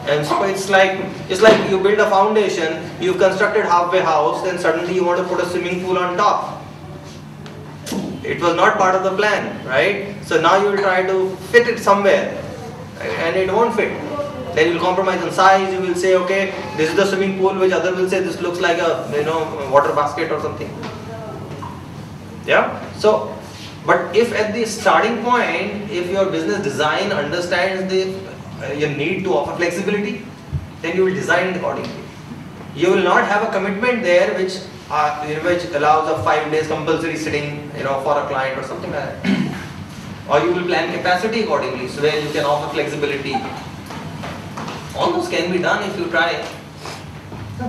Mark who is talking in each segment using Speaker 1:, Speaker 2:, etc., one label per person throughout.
Speaker 1: And so it's like you build a foundation, you've constructed halfway house, then suddenly you want to put a swimming pool on top. It was not part of the plan, right? So now you will try to fit it somewhere, and it won't fit. Then you will compromise on size. You will say, okay, this is the swimming pool, which other will say this looks like a water basket or something. Yeah. So, but if at the starting point, if your business design understands your need to offer flexibility, then you will design it accordingly. You will not have a commitment there which allows a 5 days compulsory sitting, for a client or something like that. Or you will plan capacity accordingly, so where you can offer flexibility. All those can be done if you try,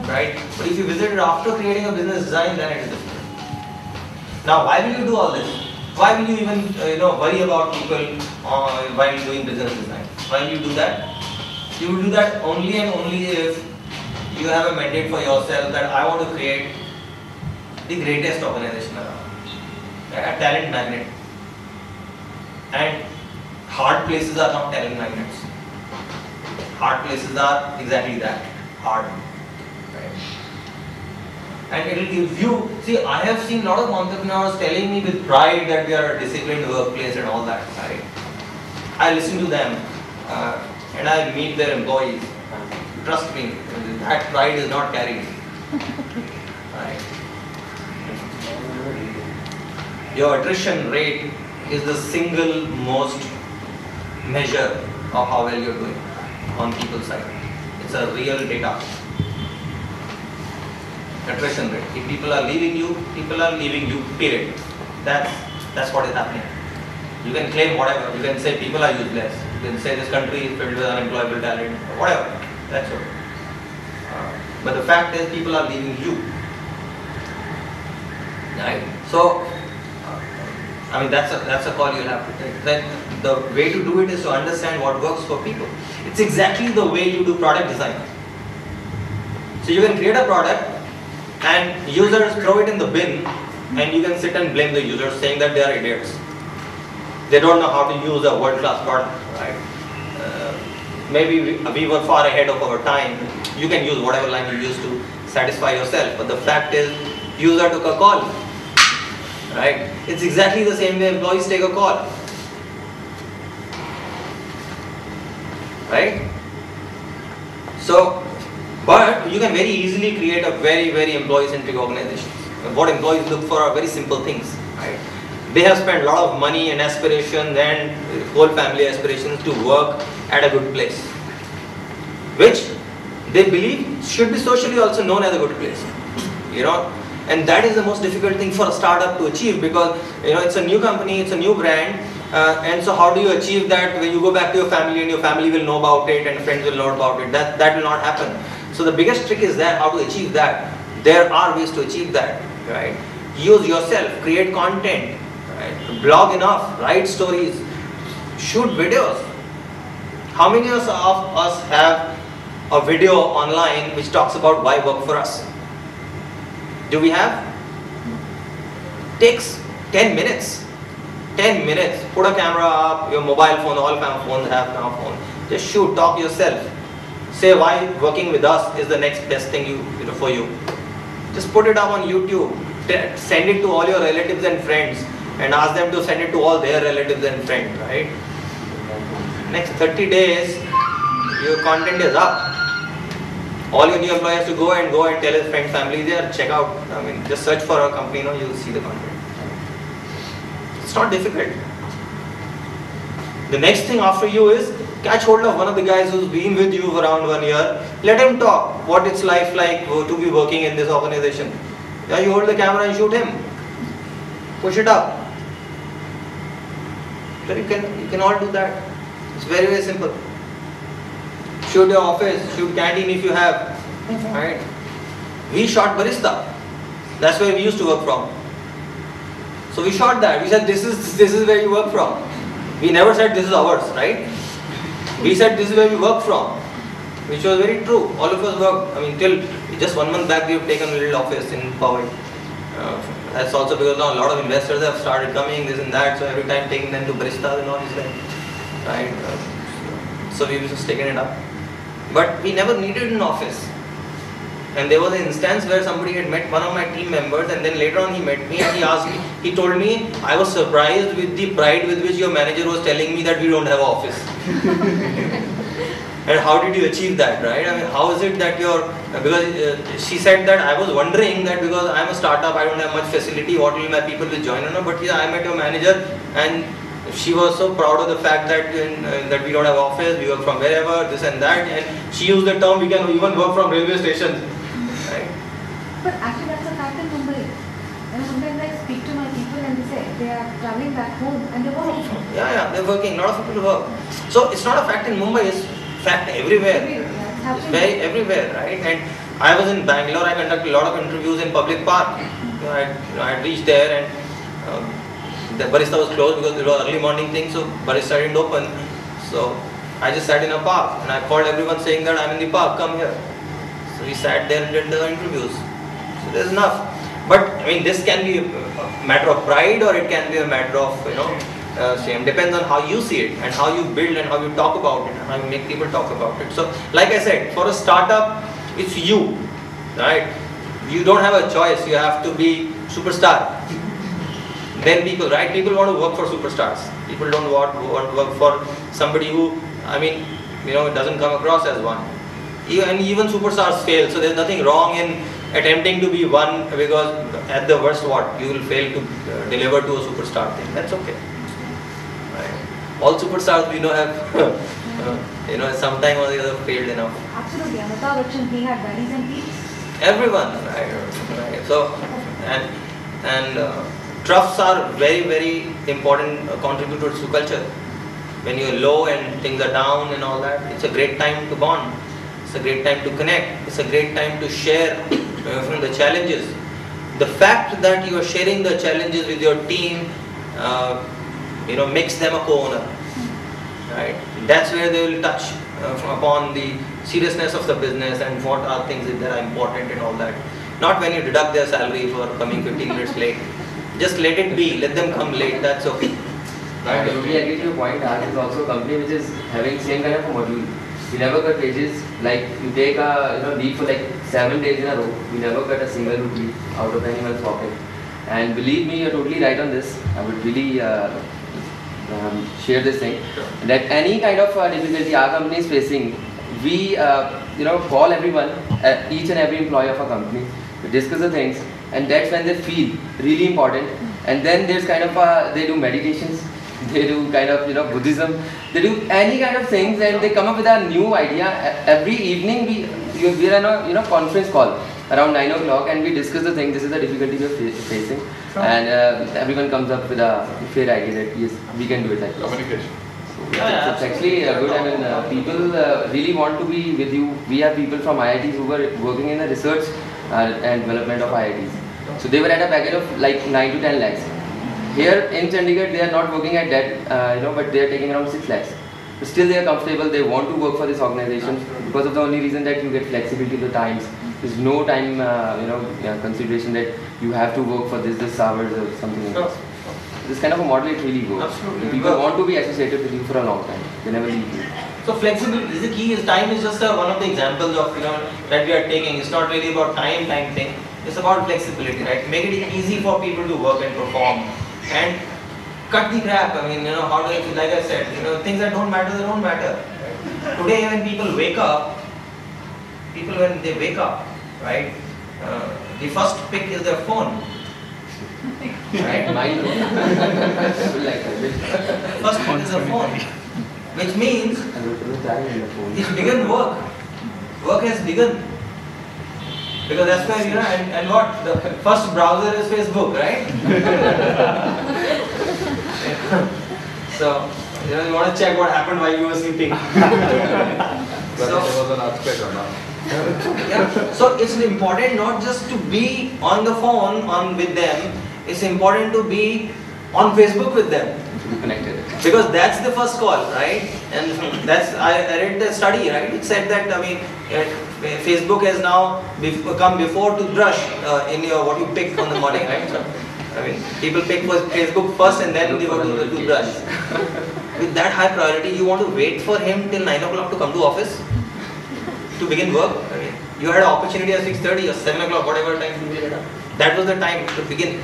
Speaker 1: right? But if you visit it after creating a business design, then it is different. Now, why will you do all this? Why will you even worry about people while doing business design? Why will you do that? You will do that only and only if you have a mandate for yourself that I want to create the greatest organization around, a talent magnet. And hard places are not talent magnets. Hard places are exactly that, hard. Right? And it will give you, see, I have seen a lot of entrepreneurs telling me with pride that we are a disciplined workplace and all that. Right? I listen to them and I meet their employees. Trust me, that pride is not carried. Right? Your attrition rate is the single most measure of how well you're doing on people's side. It's a real data. Attrition rate. If people are leaving you, period. That's what is happening. You can claim whatever. You can say people are useless. You can say this country is filled with unemployable talent, or whatever. That's all. But the fact is, people are leaving you. Right? So, I mean, that's a call you'll have to take. Then the way to do it is to understand what works for people. It's exactly the way you do product design. So you can create a product and users throw it in the bin, and you can sit and blame the users saying that they are idiots. They don't know how to use a world-class product, right? Maybe we were far ahead of our time. You can use whatever line you use to satisfy yourself, but the fact is, user took a call, right? It's exactly the same way employees take a call, right? So, but you can very easily create a very, very employee-centric organization. What employees look for are very simple things, right? They have spent a lot of money and aspirations and whole family aspirations to work at a good place, which they believe should be socially also known as a good place, and that is the most difficult thing for a startup to achieve, because it's a new company, it's a new brand, and so how do you achieve that when you go back to your family and your family will know about it and friends will know about it? That will not happen. So the biggest trick is that how to achieve that. There are ways to achieve that, right? Use yourself, create content, right? Blog enough, write stories, shoot videos. How many of us have a video online which talks about why work for us? Do we have? Takes 10 minutes. 10 minutes. Put a camera up, your mobile phone, all phones have now phone. Just shoot, talk yourself. Say why working with us is the next best thing for you. Just put it up on YouTube. Send it to all your relatives and friends and ask them to send it to all their relatives and friends, right? Next 30 days, your content is up. All your new employees to go and tell his friends, family there, check out. I mean, just search for a company, you'll see the content. It's not difficult. The next thing after you is catch hold of one of the guys who's been with you for around 1 year. Let him talk what it's like to be working in this organization. Yeah, you hold the camera and shoot him. Push it up. So you can all do that. It's very, very simple. Shoot your office, shoot canteen if you have. Right? We shot Barista. That's where we used to work from. So we shot that. We said this is where you work from. We never said this is ours, right? We said this is where we work from, which was very true. All of us worked. I mean, till just 1 month back, we have taken a little office in Powai. That's also because now a lot of investors have started coming, this and that. So every time taking them to Baristas and all is like, right? So we've just taken it up. but we never needed an office. And there was an instance where somebody had met one of my team members, and then later on he met me and he asked me, he told me, I was surprised with the pride with which your manager was telling me that we don't have an office. And how did you achieve that, right? I mean, how is it that you're, because she said that I was wondering that because I'm a startup, I don't have much facility, what will my people will join? No, but yeah, I met your manager and she was so proud of the fact that that we don't have office, we work from wherever, this and that, and she used the term we can even work from railway stations, right?
Speaker 2: But actually that's a fact in Mumbai. And sometimes I speak to my people and they say they are traveling back home and they're working.
Speaker 1: Yeah, they're working, a lot of people work. So it's not a fact in Mumbai, it's fact everywhere. It's very everywhere, right? And I was in Bangalore, I conducted a lot of interviews in public park. I reached there and the barista was closed because it was early morning thing, so barista didn't open. So I just sat in a park and I called everyone saying that I'm in the park, come here. So we sat there and did the interviews. So there's enough. But I mean, this can be a matter of pride or it can be a matter of, shame. Depends on how you see it and how you build and how you talk about it and how you make people talk about it. So like I said, for a startup, it's you, right? You don't have a choice. You have to be superstar. Then people, right? People want to work for superstars. People don't want to work for somebody who, it doesn't come across as one. And even superstars fail. So there's nothing wrong in attempting to be one, because at the worst you will fail to deliver to a superstar thing. That's okay. Right. All superstars we know have sometime or the other failed enough.
Speaker 2: Absolutely. Amitabh Bachchan, he had valleys and peaks.
Speaker 1: Everyone, right. So and troughs are very, very important contributors to culture. When you're low and things are down and all that, it's a great time to bond. It's a great time to connect. It's a great time to share from the challenges. The fact that you are sharing the challenges with your team, makes them a co-owner. Right? That's where they will touch upon the seriousness of the business and what are things that are important and all that. Not when you deduct their salary for coming 15 minutes late. Just let it be. Let them come late. That's okay.
Speaker 3: I totally agree to your point. Ours is also a company which is having same kind of a module. We never cut wages. Like you take a leave for like 7 days in a row. We never cut a single rupee out of anyone's pocket. And believe me, you're totally right on this. I would really share this thing. That any kind of difficulty our company is facing, we call everyone, each and every employee of our company, to discuss the things, and that's when they feel really important. And then there's kind of they do meditations. They do kind of Buddhism. They do any kind of things, and they come up with a new idea. Every evening we are on a conference call around 9 o'clock, and we discuss the thing. This is the difficulty we are facing, and everyone comes up with a fair idea that yes, we can do it.
Speaker 4: Communication.
Speaker 3: So it's actually good. I mean, people really want to be with you. We have people from IITs who were working in the research and development of IITs. So they were at a package of like 9 to 10 lakhs. Here in Chandigarh, they are not working at that, but they are taking around 6 lakhs. But still, they are comfortable. They want to work for this organization because of the only reason that you get flexibility of the times. There's no time, consideration that you have to work for this hours or something like this. This kind of a model, it really goes.
Speaker 1: Absolutely.
Speaker 3: People want to be associated with you for a long time. They never leave you.
Speaker 1: So flexibility is the key. Time is just one of the examples of that we are taking. It's not really about time thing. It's about flexibility, right? Make it easy for people to work and perform, and cut the crap. I mean, how do I feel? Like I said, things that don't matter, they don't matter. Right? Today, when people wake up, right? The first pick is their phone. Right?
Speaker 3: Mine.
Speaker 1: First pick is their phone, which means it's begun work. Work has begun. Because that's where, and what? The first browser is Facebook, right? So, you want to check what happened while you were sleeping. So it's important not just to be on the phone with them, it's important to be on Facebook with them.
Speaker 3: To be connected.
Speaker 1: Because that's the first call, right? And I read the study, right? It said that, Facebook has now come before toothbrush in what you pick on the morning, right? So, people pick Facebook first and then they go to the toothbrush. With that high priority, you want to wait for him till 9 o'clock to come to office? to begin work. I mean, you had an opportunity at 6:30 or 7 o'clock, whatever time you will get up. That was the time to begin.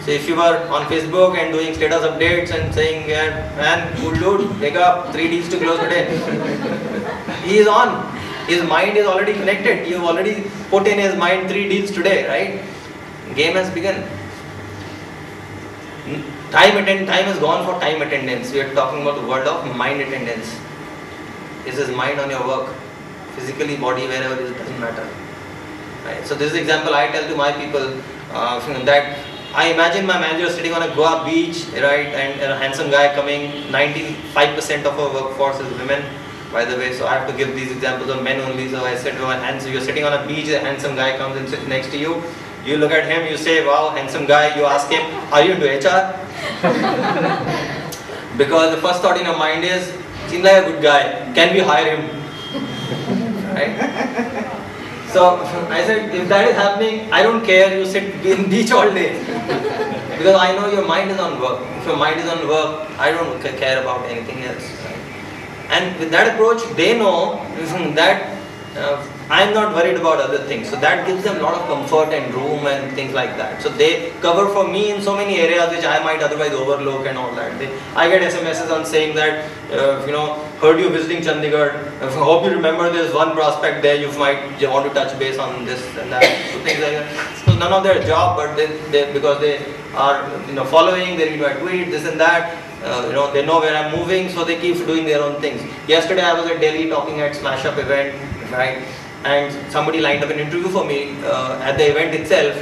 Speaker 1: So if you were on Facebook and doing status updates and saying, yeah, man, cool dude, wake up, 3 deals to close today. He is on. His mind is already connected. You've already put in his mind 3 deals today, right? Game has begun. Time has gone for time attendance. We are talking about the world of mind attendance. Is his mind on your work? Physically, body, wherever it is, doesn't matter. Right? So this is the example I tell to my people that I imagine my manager sitting on a Goa beach, right, and a handsome guy coming. 95% of our workforce is women, by the way. So I have to give these examples of men only. So I said, so you're sitting on a beach, a handsome guy comes and sits next to you. You look at him, you say, wow, handsome guy. You ask him, are you into HR? Because the first thought in your mind is, seems like a good guy. Can we hire him? Right? So I said, if that is happening, I don't care. You sit in beach all day. Because I know your mind is on work. If your mind is on work, I don't care about anything else. Right? And with that approach, they know that I'm not worried about other things. So that gives them a lot of comfort and room and things like that. So they cover for me in so many areas which I might otherwise overlook and all that. I get SMSs on saying that, heard you visiting Chandigarh. Hope you remember there's one prospect there. You want to touch base on this and that. So things like that. So none of their job, but because they are following, they retweet this and that. They know where I'm moving, so they keep doing their own things. Yesterday I was at Delhi talking at Smash Up event, right? And somebody lined up an interview for me at the event itself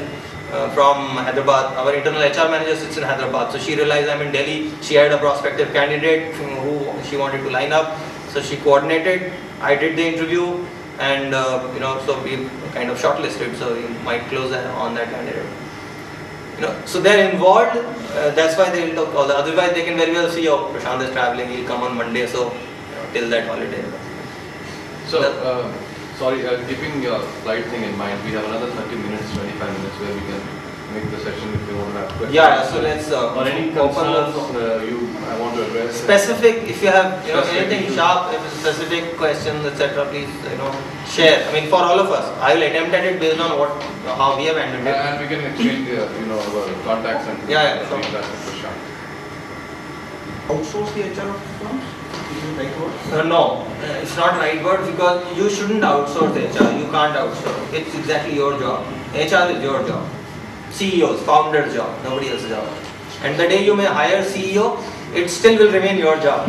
Speaker 1: from Hyderabad. Our internal HR manager sits in Hyderabad, so she realized I'm in Delhi. She had a prospective candidate who she wanted to line up, so she coordinated. I did the interview, and so we kind of shortlisted. So we might close on that candidate. So they're involved. That's why they will talk all that. Otherwise, they can very well see, oh, Prashant is traveling. He'll come on Monday. So till that holiday.
Speaker 4: So. Sorry, keeping your flight thing in mind, we have another 30 minutes, 25 minutes where we can make the session if you want to have questions.
Speaker 1: Yeah, so let's
Speaker 4: or any concerns I want to address.
Speaker 1: Specific, if you have anything sharp, specific questions, etc., please share. I mean, for all of us, I will attempt at it based on how we have handled it.
Speaker 4: And we can exchange our contacts and feedback with Prashant.
Speaker 5: Outsource the HR of firms? Right word?
Speaker 1: No, it's not right word because you shouldn't outsource HR. You can't outsource. It's exactly your job. HR is your job. CEO's, founder's job, nobody else's job. And the day you may hire CEO, it still will remain your job.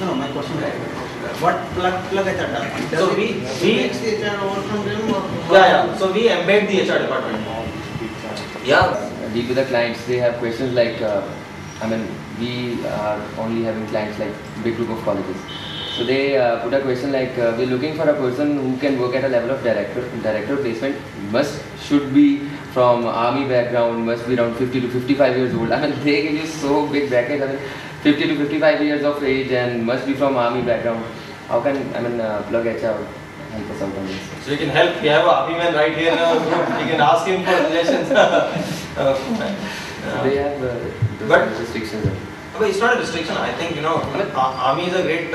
Speaker 5: No, my question is, what plug HR does?
Speaker 1: So we
Speaker 5: takes the HR over from them? Or
Speaker 1: yeah. So we embed the HR department. Yeah.
Speaker 3: Deal with the clients, they have questions like, we are only having clients like big group of colleges. So they put a question like, we're looking for a person who can work at a level of director placement, should be from army background, must be around 50 to 55 years old. They give you so big bracket, 50 to 55 years of age and must be from army background. How can, Plug HR help us out on this?
Speaker 1: So we can help. We have an army man right here in our group. We can ask him for suggestions.
Speaker 3: They have restrictions.
Speaker 1: But it's not a restriction. I think army is a great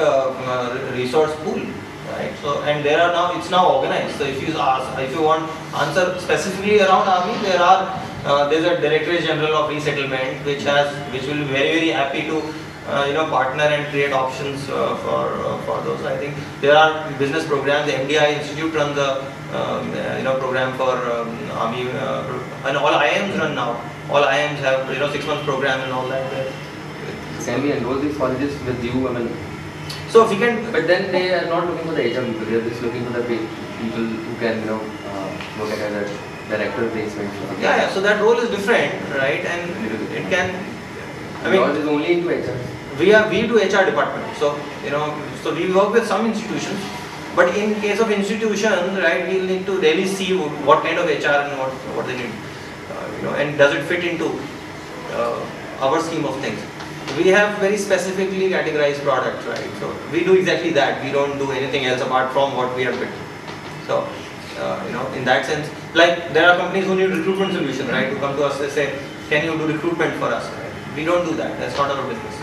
Speaker 1: resource pool, right? So and there are now it's organized. So if you want answer specifically around army, there's a Directorate General of Resettlement which will be very, very happy to partner and create options for those. I think there are business programs. The MDI Institute runs a program for army, and all IIMs run now. All IIMs have 6 month program and all that.
Speaker 3: Can we enroll these colleges with you?
Speaker 1: So if we can,
Speaker 3: but then they are not looking for the HR people. They are just looking for the people who can work at a director placement.
Speaker 1: Yeah. So that role is different, right? And it can.
Speaker 3: Yours is only into HR.
Speaker 1: We do HR department. So so we work with some institutions, but in case of institutions, right, we'll need to really see what kind of HR and what they need, and does it fit into our scheme of things. We have very specifically categorized products, right? So we do exactly that. We don't do anything else apart from what we have built. So in that sense, like there are companies who need recruitment solutions, right? Who come to us, they say, can you do recruitment for us? Right? We don't do that. That's not our business.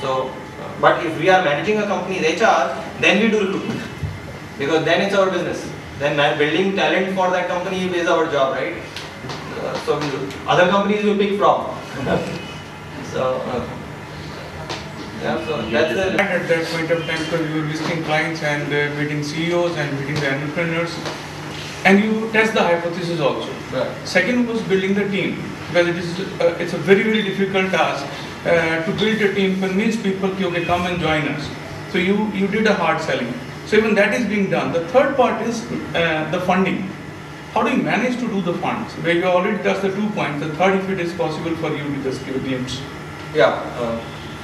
Speaker 1: So, but if we are managing a company's HR, then we do recruitment. because then it's our business. Then building talent for that company is our job, right? So other companies we pick from. So yeah, so that's the.
Speaker 6: At that point of time, because you were visiting clients and meeting CEOs and meeting the entrepreneurs, and you test the hypothesis also.
Speaker 1: Right.
Speaker 6: Second was building the team, because it's a very difficult task to build a team, convince people to okay, come and join us. So you did a hard selling. So even that is being done. The third part is the funding. How do you manage to do the funds? Where you already touched the 2 points. The third, if it is possible for you to just give a glimpse.
Speaker 1: Yeah.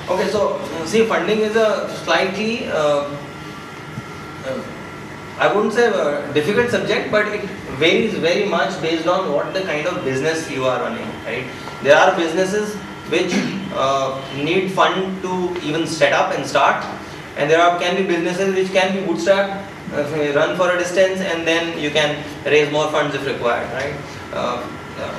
Speaker 1: Okay. So see, funding is a slightly I wouldn't say a difficult subject, but it varies very much based on what the kind of business you are running. Right? There are businesses which need fund to even set up and start, and there can be businesses which can be bootstrapped, run for a distance, and then you can raise more funds if required, right?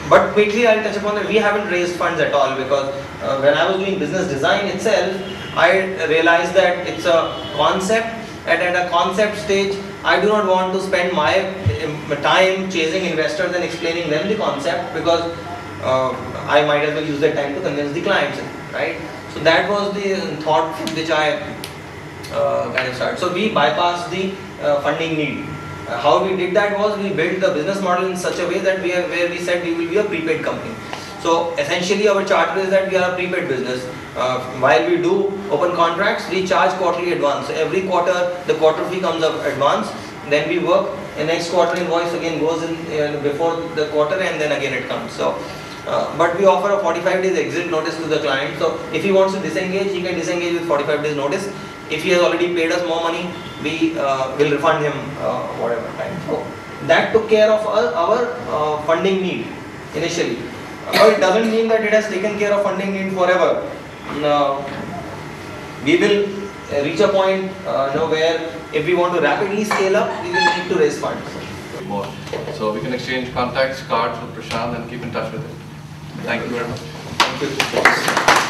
Speaker 1: But quickly I'll touch upon that we haven't raised funds at all, because when I was doing business design itself, I realized that it's a concept, and at a concept stage I do not want to spend my time chasing investors and explaining them the concept, because I might as well use that time to convince the clients, right? So that was the thought which I kind of started. So we bypassed the funding need. How we did that was we built the business model in such a way that where we said we will be a prepaid company. So essentially our charter is that we are a prepaid business. While we do open contracts, we charge quarterly advance. So every quarter the quarter fee comes up advance, then we work, and next quarter invoice again goes in before the quarter, and then again it comes. So but we offer a 45 days exit notice to the client. So if he wants to disengage, he can disengage with 45 days notice. If he has already paid us more money, we will refund him whatever time. So that took care of our funding need initially. But it doesn't mean that it has taken care of funding need forever. We will reach a point where if we want to rapidly scale up, we will need to raise funds.
Speaker 4: More. So we can exchange contacts, cards with Prashant and keep in touch with him. Thank you very much.
Speaker 1: Thank you.